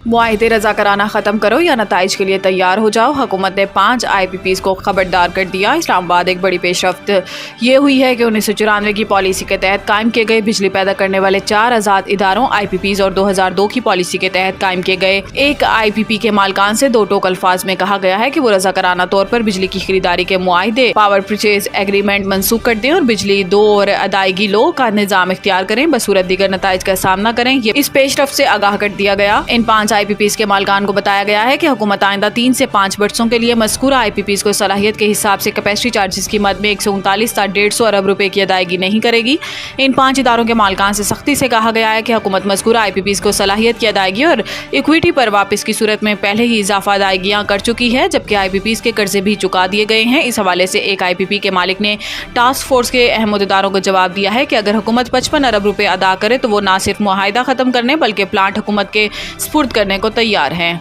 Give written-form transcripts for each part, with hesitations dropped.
معاہدے رضاکارانہ ختم کرو یا نتائج کے لیے تیار ہو جاؤ، حکومت نے 5 IPPs کو خبردار کر دیا۔ اسلام آباد ایک بڑی پیش رفت یہ ہوئی ہے کہ 1994 کی پالیسی کے تحت قائم کیے گئے بجلی پیدا کرنے والے 4 آزاد اداروں IPPs اور 2002 کی پالیسی کے تحت قائم کیے گئے ایک IPP کے مالکان سے 2 ٹوک الفاظ میں کہا گیا ہے کہ وہ رضاکارانہ طور پر بجلی کی خریداری کے معاہدے پاور پرچیز ایگریمنٹ منسوخ کر دیں اور بجلی دو اور ادائیگی لو کا نظام اختیار کریں، بصورت دیگر نتائج کا سامنا کریں۔ یہ اس پیش رفت سے آگاہ کر دیا گیا۔ ان 5 IPPs کے مالکان کو بتایا گیا ہے کہ حکومت آئندہ 3 سے 5 برسوں کے لیے مذکورہ IPPs کو صلاحیت کے حساب سے کیپیسٹی چارجز کی مد میں 139 تا 150 ارب روپے کی ادائیگی نہیں کرے گی۔ ان 5 اداروں کے مالکان سے سختی سے کہا گیا ہے کہ حکومت مذکورہ IPPs کو صلاحیت کی ادائیگی اور ایکویٹی پر واپس کی صورت میں پہلے ہی اضافہ ادائیگیاں کر چکی ہے، جبکہ IPPs کے قرضے بھی چکا دیے گئے ہیں۔ اس حوالے سے ایک IPP کے مالک نے ٹاسک فورس کے اہم عہدیداروں کو جواب دیا ہے کہ اگر حکومت 55 ارب روپے ادا کرے تو وہ نہ صرف معاہدہ ختم کرنے بلکہ پلانٹ حکومت کے سپرد کرنے کو تیار ہیں۔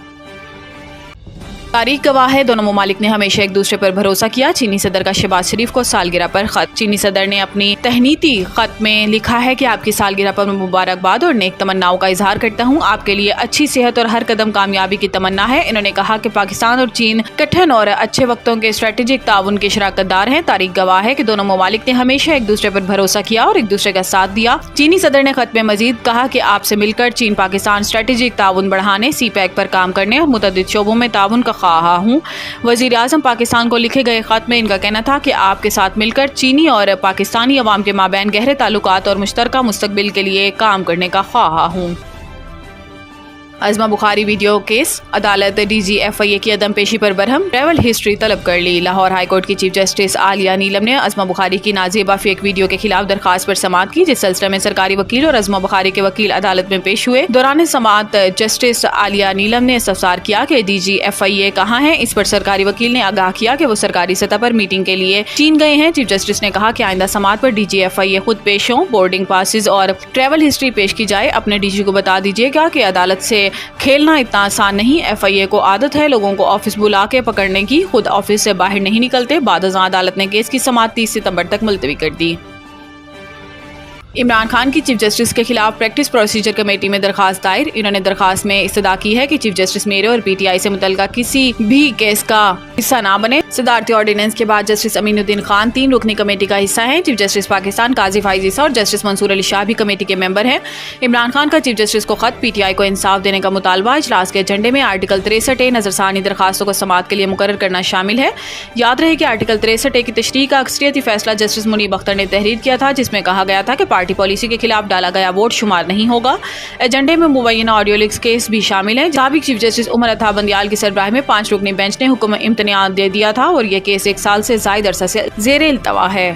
تاریخ گواہ ہے دونوں ممالک نے ہمیشہ ایک دوسرے پر بھروسہ کیا۔ چینی صدر کا شہباز شریف کو سالگرہ پر خط۔ چینی صدر نے اپنی تہنیتی خط میں لکھا ہے کہ آپ کی سالگرہ پر مبارکباد اور نیک تمناؤں کا اظہار کرتا ہوں۔ آپ کے لیے اچھی صحت اور ہر قدم کامیابی کی تمنا ہے۔ انہوں نے کہا کہ پاکستان اور چین کٹھن اور اچھے وقتوں کے اسٹریٹجک تعاون کے شراکت دار ہیں۔ تاریخ گواہ ہے کہ دونوں ممالک نے ہمیشہ ایک دوسرے پر بھروسہ کیا اور ایک دوسرے کا ساتھ دیا۔ چینی صدر نے خط میں مزید کہا کہ آپ سے مل کر چین پاکستان اسٹریٹجک تعاون بڑھانے، سی پیک پر کام کرنے اور متعدد شعبوں میں تعاون کا خواہاں ہوں۔ وزیر اعظم پاکستان کو لکھے گئے خط میں ان کا کہنا تھا کہ آپ کے ساتھ مل کر چینی اور پاکستانی عوام کے مابین گہرے تعلقات اور مشترکہ مستقبل کے لیے کام کرنے کا خواہاں ہوں۔ عظمہ بخاری ویڈیو کیس، عدالت DGFIA کی عدم پیشی پر برہم، ٹریول ہسٹری طلب کر لی۔ لاہور ہائی کورٹ کی چیف جسٹس عالیہ نیلم نے عظمہ بخاری کی نازیبہ فیک ویڈیو کے خلاف درخواست پر سماعت کی، جس سلسلے میں سرکاری وکیل اور عظمہ بخاری کے وکیل عدالت میں پیش ہوئے۔ دوران سماعت جسٹس عالیہ نیلم نے استفسار کیا کہ DGFIA کہاں ہے۔ اس پر سرکاری وکیل نے آگاہ کیا کہ وہ سرکاری سطح پر میٹنگ کے لیے چین گئے ہیں۔ چیف جسٹس نے کہا کہ آئندہ سماعت پر DGFIA خود پیش ہوں، بورڈنگ پاسز اور ٹریول ہسٹری پیش کی جائے۔ اپنے DG کو بتا دیجیے گا کہ عدالت سے کھیلنا اتنا آسان نہیں۔ FIA کو عادت ہے لوگوں کو آفس بلا کے پکڑنے کی، خود آفس سے باہر نہیں نکلتے۔ بعد ازاں عدالت نے کیس کی سماعت 30 ستمبر تک ملتوی کر دی۔ عمران خان کی چیف جسٹس کے خلاف پریکٹس پروسیجر کمیٹی میں درخواست دائر۔ انہوں نے درخواست میں استدعا کی ہے کہ چیف جسٹس میرے اور PTI سے متعلقہ کسی بھی کیس کا حصہ نہ بنے۔ صدارتی آرڈیننس کے بعد جسٹس امین الدین خان 3 رکنی کمیٹی کا حصہ ہیں۔ چیف جسٹس پاکستان قاضی فائز عیسیٰ اور جسٹس منصور علی شاہ بھی کمیٹی کے ممبر ہیں۔ عمران خان کا چیف جسٹس کو خط، PTI کو انصاف دینے کا مطالبہ۔ اجلاس کے ایجنڈے میں آرٹیکل 63A نظرثانی درخواستوں کو سماعت کے لیے مقرر کرنا شامل ہے۔ یاد رہے کہ آرٹیکل 63A کی تشریح کا اکثریتی فیصلہ جسٹس منیب اختر نے تحریر کیا تھا، جس میں کہا گیا تھا کہ پارٹی پالیسی کے خلاف ڈالا گیا ووٹ شمار نہیں ہوگا۔ ایجنڈے میں مبینہ آڈیو لیکس کیس بھی شامل ہے۔ سابق چیف جسٹس عمر عطا بندیال کی سربراہی میں 5 رکنی بینچ نے حکم امتناع دے دیا تھا اور یہ کیس 1 سال سے زائد عرصہ سے زیر التوا ہے۔